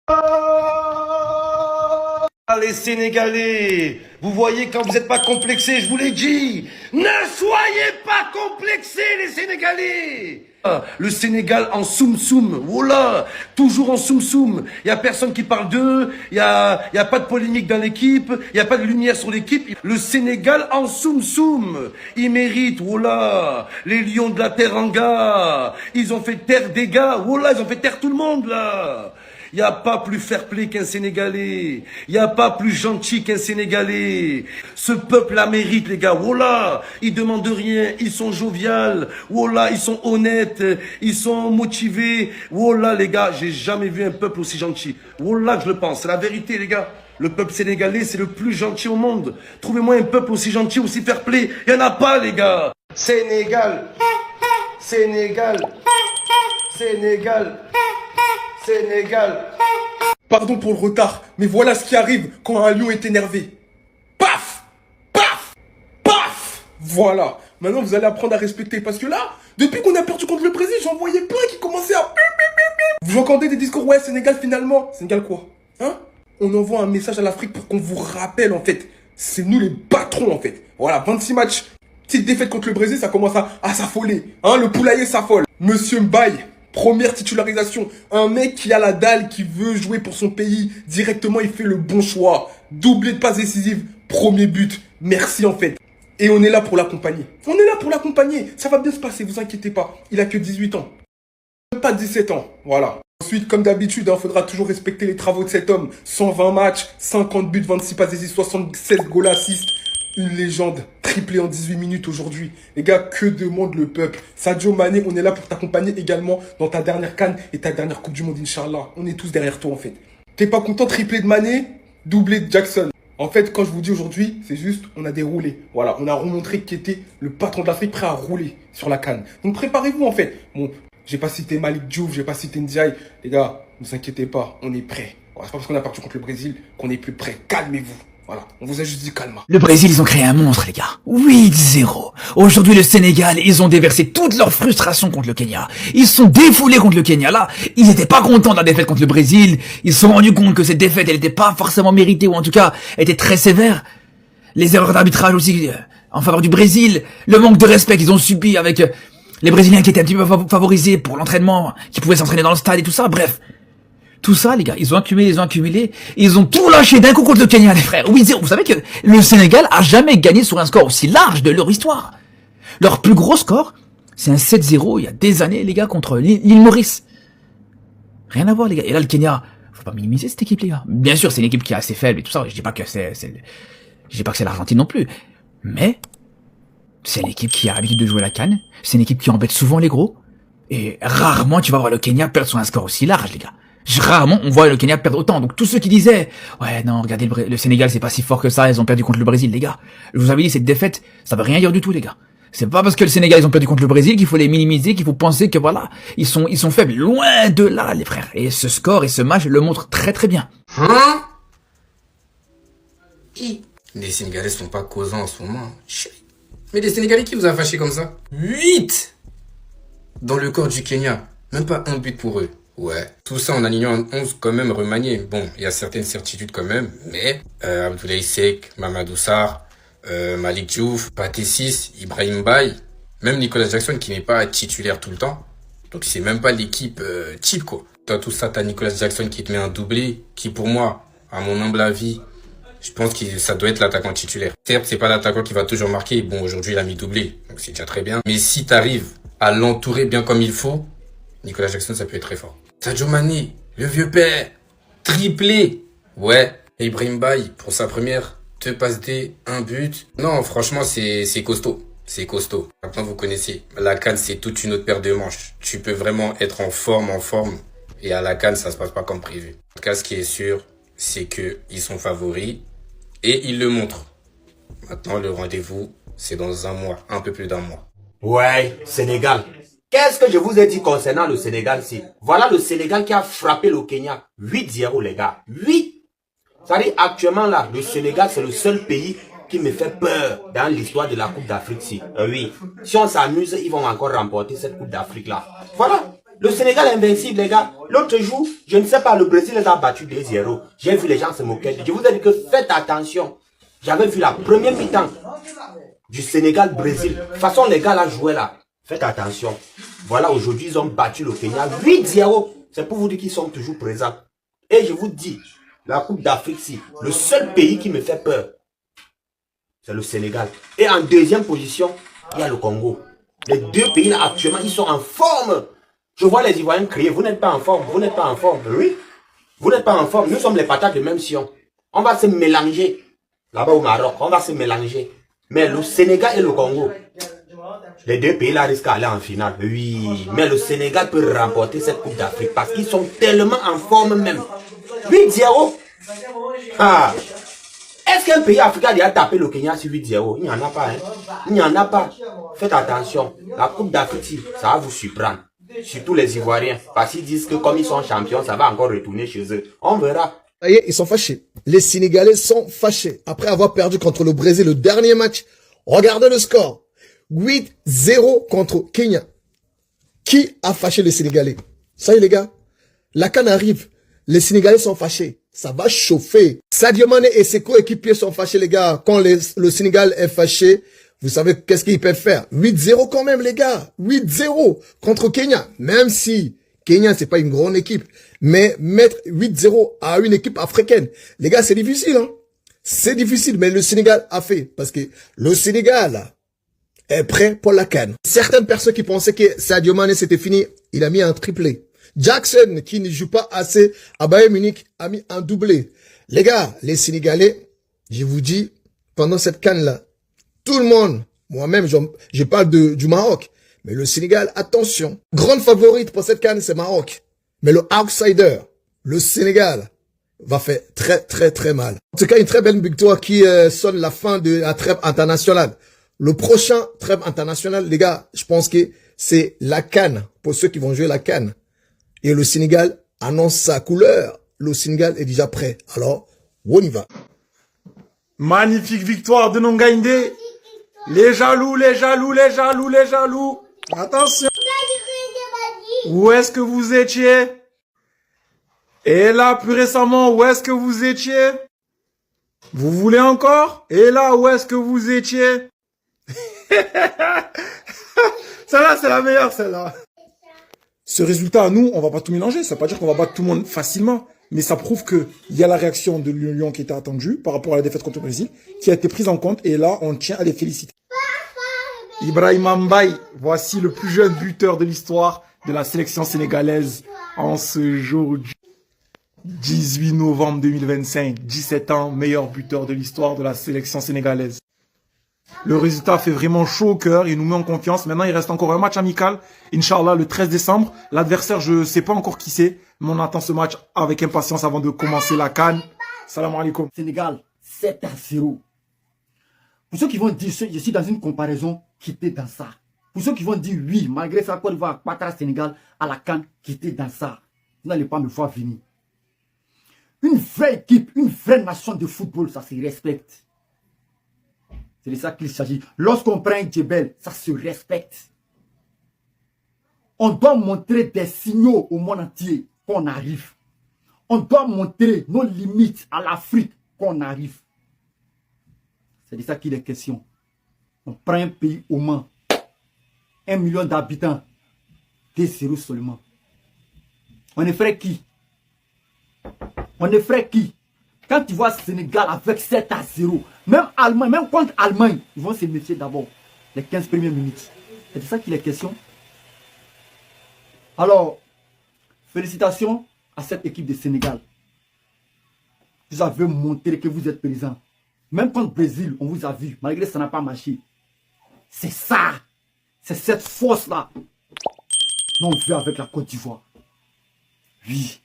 Ah, les Sénégalais, vous voyez quand vous n'êtes pas complexés, je vous l'ai dit, ne soyez pas complexés les Sénégalais. Le Sénégal en soum-soum, voilà, toujours en soum-soum. Il n'y a personne qui parle d'eux, il y a pas de polémique dans l'équipe, il n'y a pas de lumière sur l'équipe. Le Sénégal en soum-soum, ils méritent, voilà, les lions de la Teranga, ils ont fait taire des gars, voilà, ils ont fait taire tout le monde là. Il n'y a pas plus fair-play qu'un Sénégalais. Il n'y a pas plus gentil qu'un Sénégalais. Ce peuple-là mérite, les gars. Voilà, ils demandent rien. Ils sont joviales. Voilà, ils sont honnêtes. Ils sont motivés. Voilà, les gars, j'ai jamais vu un peuple aussi gentil. Voilà que je le pense. C'est la vérité, les gars. Le peuple sénégalais, c'est le plus gentil au monde. Trouvez-moi un peuple aussi gentil, aussi fair-play. Il n'y en a pas, les gars. Sénégal. Sénégal. Sénégal. Sénégal. Pardon pour le retard, mais voilà ce qui arrive quand un lion est énervé. Paf! Paf! Paf! Voilà. Maintenant, vous allez apprendre à respecter. Parce que là, depuis qu'on a perdu contre le Brésil, j'en voyais plein qui commençaient à... Vous entendez des discours, ouais, Sénégal finalement. Sénégal quoi? Hein? On envoie un message à l'Afrique pour qu'on vous rappelle, en fait. C'est nous les patrons, en fait. Voilà, 26 matchs. Petite défaite contre le Brésil, ça commence à s'affoler. Hein, le poulailler s'affole. Monsieur Mbaye. Première titularisation, un mec qui a la dalle, qui veut jouer pour son pays, directement il fait le bon choix. Doublé de passes décisives, premier but, merci en fait. Et on est là pour l'accompagner. On est là pour l'accompagner, ça va bien se passer, vous inquiétez pas. Il a que 18 ans, même pas 17 ans, voilà. Ensuite, comme d'habitude, il faudra toujours respecter les travaux de cet homme. 120 matchs, 50 buts, 26 passes décisives, 76 goals assists. Une légende, triplé en 18 minutes aujourd'hui. Les gars, que demande le peuple? Sadio Mané, on est là pour t'accompagner également dans ta dernière CAN et ta dernière Coupe du Monde, Inch'Allah. On est tous derrière toi, en fait. T'es pas content, triplé de Mané, doublé de Jackson. En fait, quand je vous dis aujourd'hui, c'est juste, on a déroulé. Voilà, on a remontré qui était le patron de l'Afrique prêt à rouler sur la CAN. Donc préparez-vous, en fait. Bon, j'ai pas cité Malik Diouf, j'ai pas cité Ndiaye. Les gars, ne vous inquiétez pas, on est prêt. Voilà, c'est pas parce qu'on a perdu contre le Brésil qu'on est plus prêt. Calmez-vous. Voilà, on vous a juste dit calme. Le Brésil, ils ont créé un monstre, les gars. 8-0. Aujourd'hui, le Sénégal, ils ont déversé toute leur frustration contre le Kenya. Ils se sont défoulés contre le Kenya. Là, ils n'étaient pas contents de la défaite contre le Brésil. Ils se sont rendus compte que cette défaite, elle n'était pas forcément méritée, ou en tout cas, était très sévère. Les erreurs d'arbitrage aussi, en faveur du Brésil. Le manque de respect qu'ils ont subi avec les Brésiliens qui étaient un petit peu favorisés pour l'entraînement, qui pouvaient s'entraîner dans le stade et tout ça. Bref. Tout ça, les gars, ils ont accumulé, ils ont tout lâché d'un coup contre le Kenya, les frères. Oui, vous savez que le Sénégal a jamais gagné sur un score aussi large de leur histoire. Leur plus gros score, c'est un 7-0 il y a des années, les gars, contre l'île Maurice. Rien à voir, les gars. Et là, le Kenya, faut pas minimiser cette équipe, les gars. Bien sûr, c'est une équipe qui est assez faible et tout ça. Je dis pas que c'est l'Argentine non plus. Mais, c'est une équipe qui a l'habitude de jouer la CAN. C'est une équipe qui embête souvent les gros. Et rarement tu vas voir le Kenya perdre sur un score aussi large, les gars. Rarement on voit le Kenya perdre autant. Donc tous ceux qui disaient ouais non regardez le Sénégal c'est pas si fort que ça, ils ont perdu contre le Brésil, les gars. Je vous avais dit cette défaite ça veut rien dire du tout, les gars. C'est pas parce que le Sénégal ils ont perdu contre le Brésil qu'il faut les minimiser, qu'il faut penser que voilà ils sont faibles. Loin de là, les frères. Et ce score et ce match le montrent très très bien. Hein? Les Sénégalais sont pas causants en ce moment. Mais les Sénégalais qui vous a fâché comme ça? 8 dans le corps du Kenya. Même pas un but pour eux. Ouais, tout ça en alignant un 11 quand même remanié. Bon, il y a certaines certitudes quand même, mais Abdoulaye Seck, Mamadou Sarr, Malik Diouf, Pathé 6, Ibrahim Mbaye, même Nicolas Jackson qui n'est pas titulaire tout le temps. Donc c'est même pas l'équipe type quoi. Dans tout ça, t'as Nicolas Jackson qui te met un doublé, qui pour moi, à mon humble avis, je pense que ça doit être l'attaquant titulaire. Certes, c'est pas l'attaquant qui va toujours marquer. Bon, aujourd'hui il a mis doublé, donc c'est déjà très bien. Mais si t'arrives à l'entourer bien comme il faut, Nicolas Jackson ça peut être très fort. Sadio Mané, le vieux père, triplé. Ouais, et Ibrahim Mbaye, pour sa première, 2 passes D, 1 but. Non, franchement, c'est costaud. C'est costaud. Maintenant, vous connaissez. La CAN, c'est toute une autre paire de manches. Tu peux vraiment être en forme. Et à la CAN, ça se passe pas comme prévu. En tout cas, ce qui est sûr, c'est que ils sont favoris. Et ils le montrent. Maintenant, le rendez-vous, c'est dans un mois. Un peu plus d'1 mois. Ouais, Sénégal. Qu'est-ce que je vous ai dit concernant le Sénégal-ci? Voilà le Sénégal qui a frappé le Kenya. 8-0, les gars. 8. C'est-à-dire, actuellement, là, le Sénégal, c'est le seul pays qui me fait peur dans l'histoire de la Coupe d'Afrique-ci. Oui. Si on s'amuse, ils vont encore remporter cette Coupe d'Afrique-là. Voilà. Le Sénégal est invincible, les gars. L'autre jour, je ne sais pas, le Brésil les a battus 2-0. J'ai vu les gens se moquer. Je vous ai dit que faites attention. J'avais vu la première mi-temps du Sénégal-Brésil. De toute façon, les gars là jouaient là. Faites attention. Voilà, aujourd'hui, ils ont battu le Kenya 8-0. C'est pour vous dire qu'ils sont toujours présents. Et je vous dis, la Coupe d'Afrique, si, le seul pays qui me fait peur, c'est le Sénégal. Et en deuxième position, il y a le Congo. Les deux pays là, actuellement, ils sont en forme. Je vois les Ivoiriens crier, vous n'êtes pas en forme, vous n'êtes pas en forme. Oui, vous n'êtes pas en forme. Nous sommes les patates de même sion. On va se mélanger. Là-bas au Maroc, on va se mélanger. Mais le Sénégal et le Congo, les deux pays là risquent d'aller en finale. Oui, mais le Sénégal peut remporter cette Coupe d'Afrique parce qu'ils sont tellement en forme même. 8-0. Ah. Est-ce qu'un pays africain a tapé le Kenya sur 8-0? Il n'y en a pas. Hein? Il n'y en a pas. Faites attention. La Coupe d'Afrique, ça va vous surprendre. Surtout les Ivoiriens. Parce qu'ils disent que comme ils sont champions, ça va encore retourner chez eux. On verra. Ça y est, ils sont fâchés. Les Sénégalais sont fâchés. Après avoir perdu contre le Brésil le dernier match, regardez le score. 8-0 contre Kenya. Qui a fâché les Sénégalais? Ça y est les gars, la CAN arrive. Les Sénégalais sont fâchés. Ça va chauffer. Sadio Mané et ses coéquipiers sont fâchés les gars. Quand le Sénégal est fâché, vous savez qu'est-ce qu'ils peuvent faire? 8-0 quand même les gars. 8-0 contre Kenya. Même si Kenya c'est pas une grande équipe. Mais mettre 8-0 à une équipe africaine, les gars c'est difficile. Hein? C'est difficile mais le Sénégal a fait. Parce que le Sénégal est prêt pour la CAN. Certaines personnes qui pensaient que Sadio Mané c'était fini, il a mis un triplé. Jackson, qui ne joue pas assez à Bayern Munich, a mis un doublé. Les gars, les Sénégalais, je vous dis, pendant cette CAN-là, tout le monde, moi-même, je parle du Maroc, mais le Sénégal, attention. Grande favorite pour cette CAN, c'est Maroc. Mais le outsider, le Sénégal, va faire très, très, très mal. En tout cas, une très belle victoire qui sonne la fin de la trêve internationale. Le prochain trêve international, les gars, je pense que c'est la CAN, pour ceux qui vont jouer la CAN. Et le Sénégal annonce sa couleur. Le Sénégal est déjà prêt. Alors, on y va. Magnifique victoire de Nongaïndé. Les jaloux, les jaloux, les jaloux, les jaloux. Attention. Où est-ce que vous étiez? Et là, plus récemment, où est-ce que vous étiez? Vous voulez encore? Et là, où est-ce que vous étiez? Celle-là, c'est la meilleure, celle-là. Ce résultat, nous, on va pas tout mélanger. Ça veut pas dire qu'on va battre tout le monde facilement. Mais ça prouve que il y a la réaction de l'Union qui était attendue par rapport à la défaite contre le Brésil, qui a été prise en compte. Et là, on tient à les féliciter. Ibrahima Mbaye, voici le plus jeune buteur de l'histoire de la sélection sénégalaise en ce jour du 18 novembre 2025. 17 ans, meilleur buteur de l'histoire de la sélection sénégalaise. Le résultat fait vraiment chaud au cœur, il nous met en confiance. Maintenant, il reste encore un match amical, Inch'Allah, le 13 décembre. L'adversaire, je ne sais pas encore qui c'est, mais on attend ce match avec impatience avant de commencer la CAN. Salam alaikum. Sénégal, 7-0. Pour ceux qui vont dire, je suis dans une comparaison, quittez dans ça. Pour ceux qui vont dire oui, malgré ça, Côte d'Ivoire battra Sénégal à la CAN, quittez dans ça. Vous n'allez pas me voir venir. Une vraie équipe, une vraie nation de football, ça se respecte. C'est de ça qu'il s'agit. Lorsqu'on prend un Djebel, ça se respecte. On doit montrer des signaux au monde entier qu'on arrive. On doit montrer nos limites à l'Afrique qu'on arrive. C'est de ça qu'il est question. On prend un pays au Mans. 1 million d'habitants. 2-0 seulement. On est frère qui? On est frère qui? Quand tu vois Sénégal avec 7-0, même Allemagne, même contre Allemagne, ils vont se méfier d'abord les 15 premières minutes. C'est de ça qu'il est question. Alors, félicitations à cette équipe de Sénégal. Vous avez montré que vous êtes présents. Même contre le Brésil, on vous a vu, malgré que ça n'a pas marché. C'est ça. C'est cette force-là. Nous, on fait avec la Côte d'Ivoire. Oui.